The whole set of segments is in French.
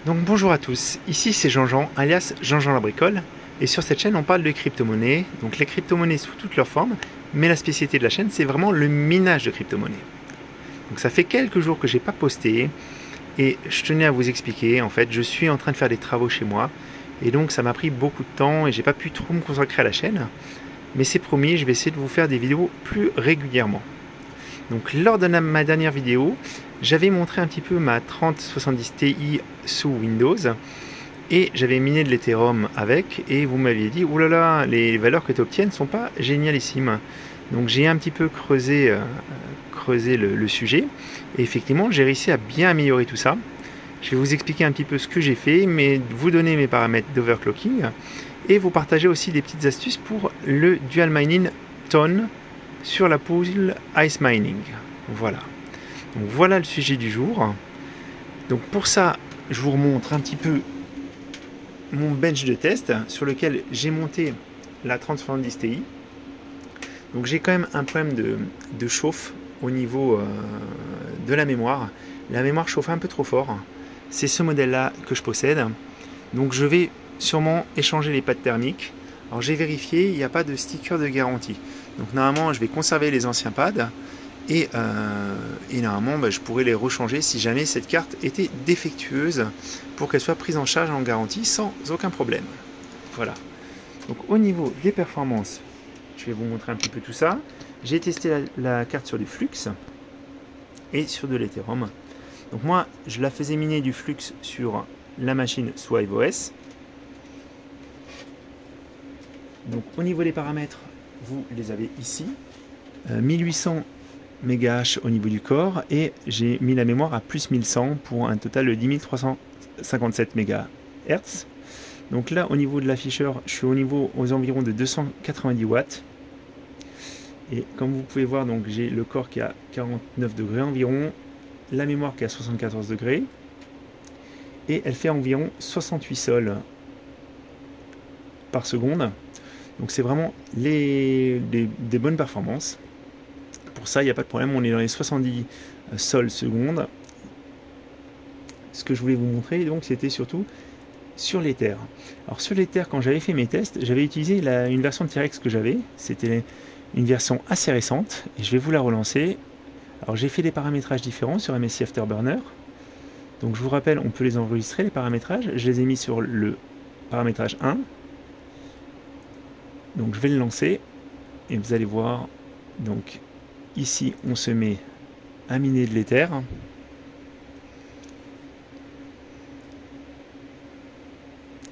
Donc bonjour à tous, ici c'est Jean-Jean, alias Jean-Jean la bricole, et sur cette chaîne on parle de crypto-monnaies, donc les crypto-monnaies sous toutes leurs formes, mais la spécialité de la chaîne c'est vraiment le minage de crypto-monnaies. Donc ça fait quelques jours que j'ai pas posté, et je tenais à vous expliquer, en fait je suis en train de faire des travaux chez moi, et donc ça m'a pris beaucoup de temps et j'ai pas pu trop me consacrer à la chaîne, mais c'est promis, je vais essayer de vous faire des vidéos plus régulièrement. Donc lors de ma dernière vidéo, j'avais montré un petit peu ma 3070 Ti sous Windows et j'avais miné de l'Ethereum avec et vous m'aviez dit oulala, les valeurs que tu obtiens ne sont pas génialissimes. Donc j'ai un petit peu creusé le sujet et effectivement j'ai réussi à bien améliorer tout ça. Je vais vous expliquer un petit peu ce que j'ai fait, mais vous donner mes paramètres d'overclocking et vous partager aussi des petites astuces pour le dual mining Ton sur la pool Ice Mining. Voilà. Donc voilà le sujet du jour. Donc pour ça, je vous remontre un petit peu mon bench de test sur lequel j'ai monté la 3070 Ti. Donc j'ai quand même un problème de chauffe au niveau de la mémoire. La mémoire chauffe un peu trop fort. C'est ce modèle-là que je possède. Donc je vais sûrement échanger les pads thermiques. Alors j'ai vérifié, il n'y a pas de sticker de garantie. Donc normalement je vais conserver les anciens pads et normalement je pourrais les rechanger si jamais cette carte était défectueuse pour qu'elle soit prise en charge en garantie sans aucun problème. Voilà. Donc au niveau des performances, je vais vous montrer un petit peu tout ça. J'ai testé la carte sur du Flux et sur de l'Ethereum. Donc moi je la faisais miner du Flux sur la machine sous HiveOS. Donc au niveau des paramètres, vous les avez ici. 1800 MHz au niveau du corps et j'ai mis la mémoire à plus 1100 pour un total de 10 357 MHz. Donc là au niveau de l'afficheur, je suis aux environs de 290 watts. Et comme vous pouvez voir, donc j'ai le corps qui est à 49 degrés environ, la mémoire qui est à 74 degrés et elle fait environ 68 sols par seconde. Donc c'est vraiment des bonnes performances. Pour ça, il n'y a pas de problème, on est dans les 70 sols secondes. Ce que je voulais vous montrer, donc, c'était surtout sur l'Ether. Alors sur l'Ether, quand j'avais fait mes tests, j'avais utilisé une version de T-Rex que j'avais. C'était une version assez récente, et je vais vous la relancer. Alors j'ai fait des paramétrages différents sur MSI Afterburner. Donc je vous rappelle, on peut les enregistrer, les paramétrages. Je les ai mis sur le paramétrage 1. Donc je vais le lancer et vous allez voir, donc ici on se met à miner de l'Ether.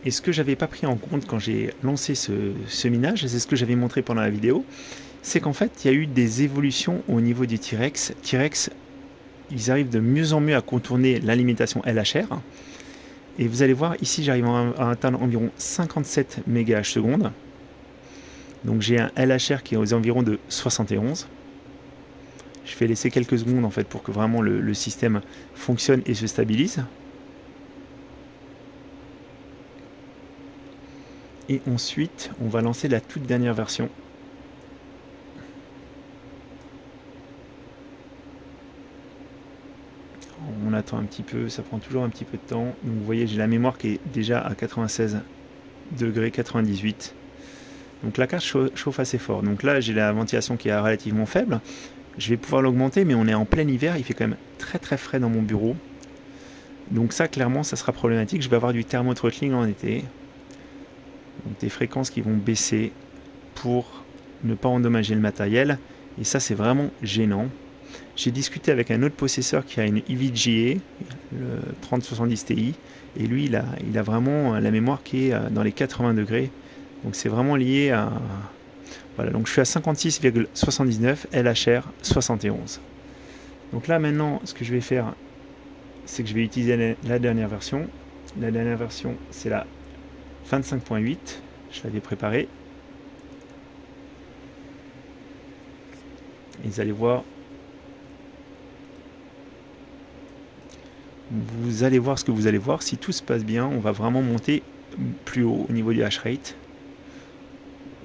Et ce que j'avais pas pris en compte quand j'ai lancé ce minage, c'est ce que j'avais montré pendant la vidéo, c'est qu'en fait il y a eu des évolutions au niveau du T-Rex. T-Rex, ils arrivent de mieux en mieux à contourner la limitation LHR. Et vous allez voir, ici j'arrive à atteindre environ 57 MHz. Donc j'ai un LHR qui est aux environs de 71. Je vais laisser quelques secondes en fait pour que vraiment le système fonctionne et se stabilise. Et ensuite, on va lancer la toute dernière version. On attend un petit peu, ça prend toujours un petit peu de temps. Donc vous voyez, j'ai la mémoire qui est déjà à 96 degrés, 98. Donc la carte chauffe assez fort. Donc là, j'ai la ventilation qui est relativement faible. Je vais pouvoir l'augmenter, mais on est en plein hiver. Il fait quand même très très frais dans mon bureau. Donc ça, clairement, ça sera problématique. Je vais avoir du thermothrottling en été. Donc des fréquences qui vont baisser pour ne pas endommager le matériel. Et ça, c'est vraiment gênant. J'ai discuté avec un autre possesseur qui a une EVGA, le 3070 Ti. Et lui, il a vraiment la mémoire qui est dans les 80 degrés. Donc c'est vraiment lié à... Voilà, donc je suis à 56,79, LHR 71. Donc là maintenant, ce que je vais faire, c'est que je vais utiliser la dernière version. La dernière version, c'est la 25.8. Je l'avais préparée. Et vous allez voir... Vous allez voir ce que vous allez voir. Si tout se passe bien, on va vraiment monter plus haut au niveau du hash rate.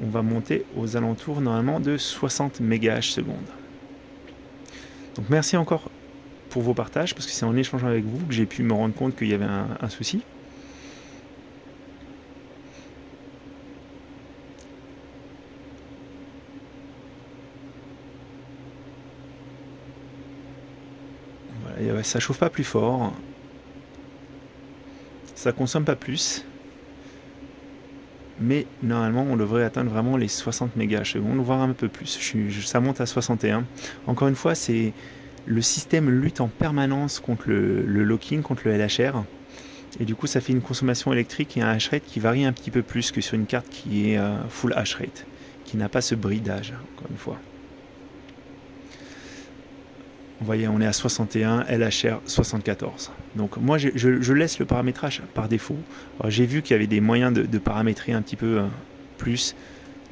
On va monter aux alentours normalement de 60 MHz. Donc merci encore pour vos partages, parce que c'est en échangeant avec vous que j'ai pu me rendre compte qu'il y avait un souci. Voilà, ça chauffe pas plus fort, ça consomme pas plus, mais normalement on devrait atteindre vraiment les 60 mégas secondes, voire un peu plus. Ça monte à 61. Encore une fois, c'est le système lutte en permanence contre le locking, contre le LHR, et du coup ça fait une consommation électrique et un hash rate qui varie un petit peu plus que sur une carte qui est full hash rate, qui n'a pas ce bridage, encore une fois. Vous voyez, on est à 61, LHR 74. Donc moi, je laisse le paramétrage par défaut. J'ai vu qu'il y avait des moyens de paramétrer un petit peu plus,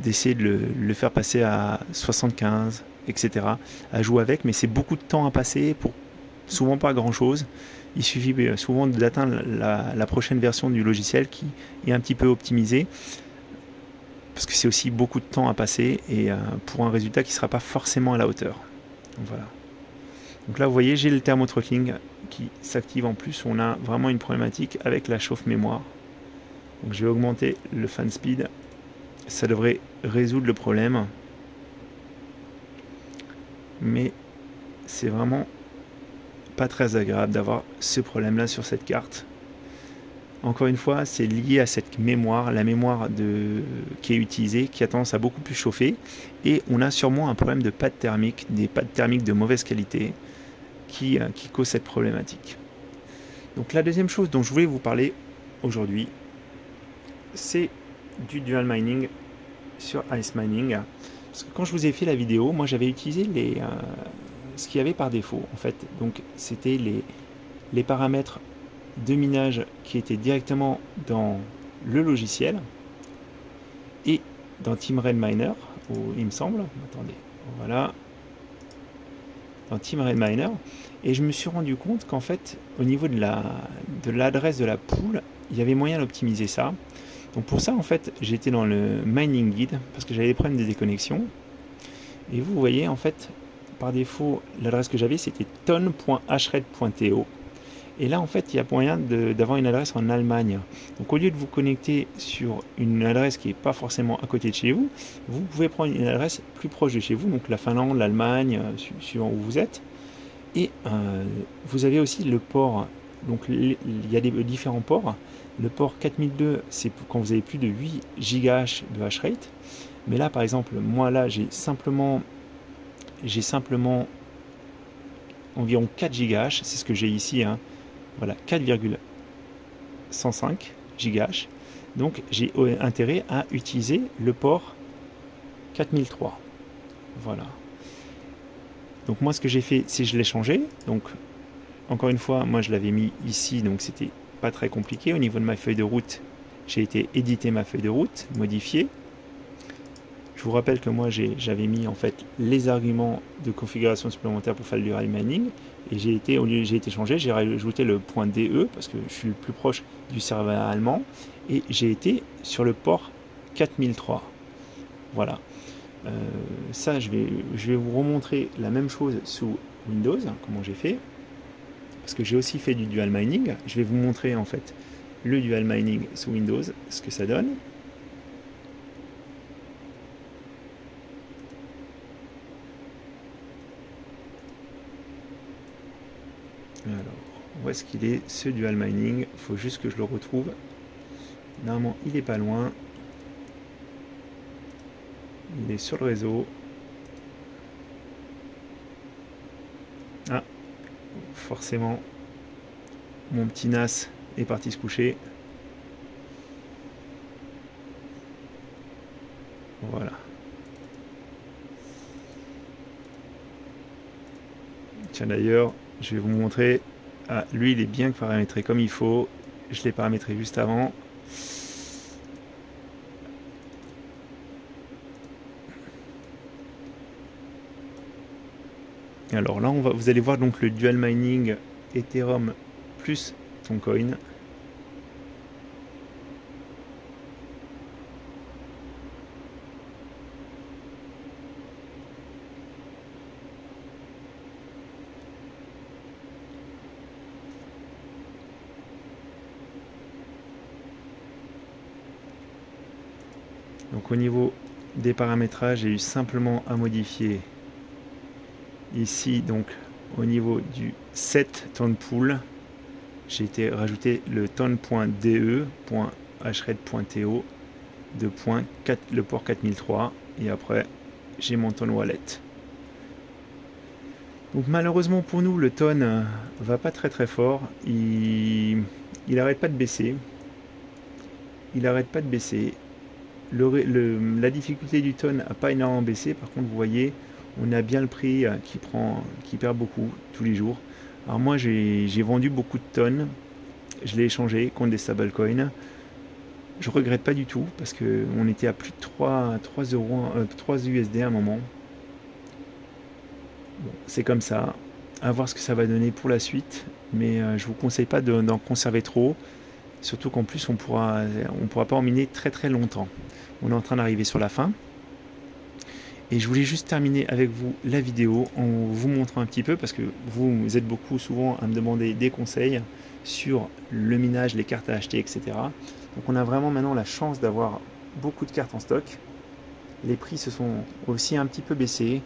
d'essayer de le faire passer à 75, etc. À jouer avec, mais c'est beaucoup de temps à passer pour souvent pas grand-chose. Il suffit souvent d'atteindre la prochaine version du logiciel qui est un petit peu optimisée, parce que c'est aussi beaucoup de temps à passer et pour un résultat qui ne sera pas forcément à la hauteur. Donc voilà. Donc là, vous voyez, j'ai le thermothrottling qui s'active en plus. On a vraiment une problématique avec la chauffe mémoire. Donc je vais augmenter le fan speed. Ça devrait résoudre le problème. Mais c'est vraiment pas très agréable d'avoir ce problème-là sur cette carte. Encore une fois, c'est lié à cette mémoire, la mémoire qui est utilisée, qui a tendance à beaucoup plus chauffer. Et on a sûrement un problème de pâte thermique, des pâtes thermiques de mauvaise qualité, qui cause cette problématique. Donc la deuxième chose dont je voulais vous parler aujourd'hui, c'est du dual mining sur Ice Mining. Parce que quand je vous ai fait la vidéo, moi j'avais utilisé ce qu'il y avait par défaut en fait. Donc c'était les paramètres de minage qui étaient directement dans le logiciel et dans Team Red Miner, il me semble. Attendez, voilà. Dans Team Red Miner, et je me suis rendu compte qu'en fait au niveau de l'adresse de la pool, il y avait moyen d'optimiser ça. Donc pour ça en fait j'étais dans le mining guide parce que j'avais des problèmes de déconnexion, et vous voyez en fait par défaut l'adresse que j'avais c'était ton.hred.to, et là en fait il y a moyen d'avoir une adresse en Allemagne. Donc au lieu de vous connecter sur une adresse qui n'est pas forcément à côté de chez vous, vous pouvez prendre une adresse plus proche de chez vous, donc la Finlande, l'Allemagne, suivant où vous êtes. Et vous avez aussi le port, donc il y a des différents ports. Le port 4002, c'est quand vous avez plus de 8 GHz de hash rate. Mais là par exemple, moi là j'ai simplement environ 4 GHz, c'est ce que j'ai ici, hein. Voilà, 4,105 GHz. Donc j'ai intérêt à utiliser le port 4003. Voilà. Donc moi ce que j'ai fait, c'est que je l'ai changé. Donc encore une fois, moi je l'avais mis ici, donc c'était pas très compliqué. Au niveau de ma feuille de route, j'ai été éditer ma feuille de route, modifier. Je vous rappelle que moi j'avais mis en fait les arguments de configuration supplémentaire pour faire le dual mining, et j'ai été changé, j'ai rajouté le point DE parce que je suis le plus proche du serveur allemand, et j'ai été sur le port 4003. Voilà. Ça je vais vous remontrer la même chose sous Windows, comment j'ai fait, parce que j'ai aussi fait du dual mining. Je vais vous montrer en fait le dual mining sous Windows, ce que ça donne. Alors, où est-ce qu'il est ce dual mining? Il faut juste que je le retrouve. Normalement, il est pas loin. Il est sur le réseau. Ah, forcément, mon petit NAS est parti se coucher. Voilà. Tiens d'ailleurs, je vais vous montrer. Ah, lui il est bien paramétré comme il faut. Je l'ai paramétré juste avant. Alors là, vous allez voir donc le dual mining Ethereum plus Toncoin. Donc au niveau des paramétrages, j'ai eu simplement à modifier ici, donc au niveau du set tone pool, j'ai été rajouter le tone.de.hred.to de le port 4003 et après j'ai mon tone wallet. Donc malheureusement pour nous, le tone va pas très fort, il arrête pas de baisser, la difficulté du tone n'a pas énormément baissé. Par contre, vous voyez, on a bien le prix qui perd beaucoup tous les jours. Alors moi, j'ai vendu beaucoup de tonnes, je l'ai échangé contre des stablecoins. Je regrette pas du tout parce que on était à plus de 3 USD à un moment. Bon, c'est comme ça, à voir ce que ça va donner pour la suite, mais je vous conseille pas d'en conserver trop, surtout qu'en plus on pourra pas en miner très longtemps. On est en train d'arriver sur la fin, et je voulais juste terminer avec vous la vidéo en vous montrant un petit peu, parce que vous êtes beaucoup souvent à me demander des conseils sur le minage, les cartes à acheter, etc. Donc on a vraiment maintenant la chance d'avoir beaucoup de cartes en stock. Les prix se sont aussi un petit peu baissés.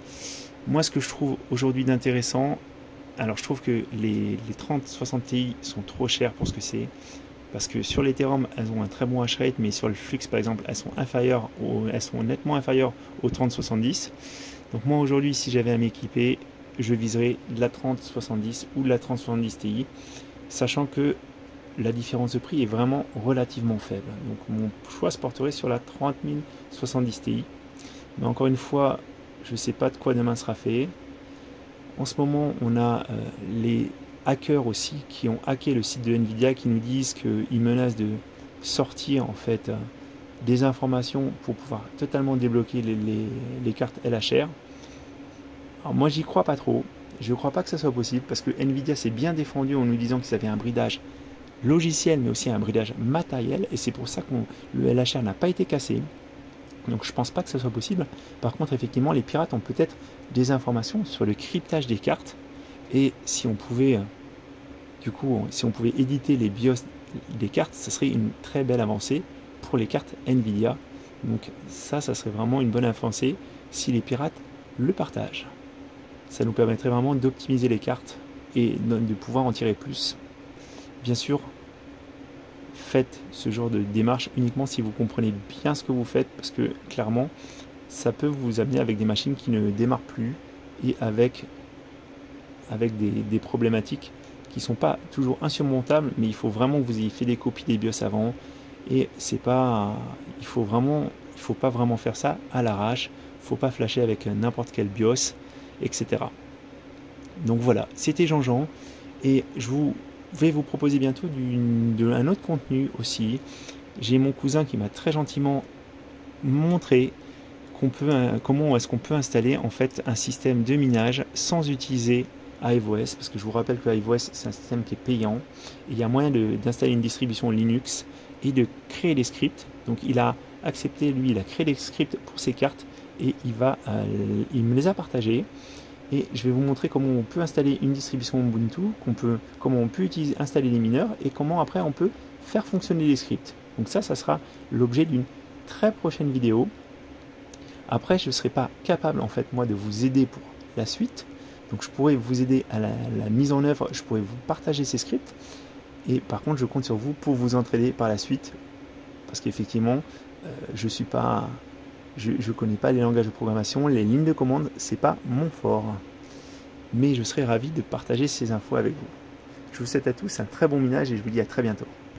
Moi, ce que je trouve aujourd'hui d'intéressant, alors je trouve que les 3060 Ti sont trop chers pour ce que c'est, parce que sur l'Ethereum, elles ont un très bon hash rate, mais sur le Flux, par exemple, elles sont nettement inférieures aux 3070. Donc moi, aujourd'hui, si j'avais à m'équiper, je viserais de la 3070 ou de la 3070 Ti, sachant que la différence de prix est vraiment relativement faible. Donc mon choix se porterait sur la 3070 Ti. Mais encore une fois, je ne sais pas de quoi demain sera fait. En ce moment, on a les hackers aussi qui ont hacké le site de Nvidia, qui nous disent qu'ils menacent de sortir en fait des informations pour pouvoir totalement débloquer les cartes LHR. Alors moi, j'y crois pas trop. Je ne crois pas que ça soit possible parce que Nvidia s'est bien défendu en nous disant qu'ils avaient un bridage logiciel, mais aussi un bridage matériel, et c'est pour ça que le LHR n'a pas été cassé. Donc je pense pas que ça soit possible. Par contre, effectivement, les pirates ont peut-être des informations sur le cryptage des cartes, et si on pouvait éditer les BIOS des cartes, ça serait une très belle avancée pour les cartes Nvidia. Donc ça serait vraiment une bonne avancée si les pirates le partagent. Ça nous permettrait vraiment d'optimiser les cartes et de pouvoir en tirer plus. Bien sûr, faites ce genre de démarche uniquement si vous comprenez bien ce que vous faites, parce que clairement, ça peut vous amener avec des machines qui ne démarrent plus et avec des problématiques qui ne sont pas toujours insurmontables, mais il faut vraiment que vous ayez fait des copies des BIOS avant, et il faut pas vraiment faire ça à l'arrache, il ne faut pas flasher avec n'importe quel BIOS, etc. Donc voilà, c'était Jean-Jean, et je vais vous proposer bientôt un autre contenu aussi. J'ai mon cousin qui m'a très gentiment montré comment est-ce qu'on peut installer en fait un système de minage sans utiliser HiveOS, parce que je vous rappelle que HiveOS c'est un système qui est payant, et il y a moyen d'installer une distribution Linux et de créer des scripts. Donc il a accepté, lui, il a créé des scripts pour ses cartes, et il me les a partagés. Et je vais vous montrer comment on peut installer une distribution Ubuntu, comment on peut installer les mineurs, et comment après on peut faire fonctionner les scripts. Donc ça sera l'objet d'une très prochaine vidéo. Après, je ne serai pas capable en fait moi de vous aider pour la suite. Donc je pourrais vous aider à la mise en œuvre, je pourrais vous partager ces scripts. Et par contre, je compte sur vous pour vous entraider par la suite, parce qu'effectivement, je connais pas les langages de programmation, les lignes de commande, c'est pas mon fort. Mais je serai ravi de partager ces infos avec vous. Je vous souhaite à tous un très bon minage et je vous dis à très bientôt.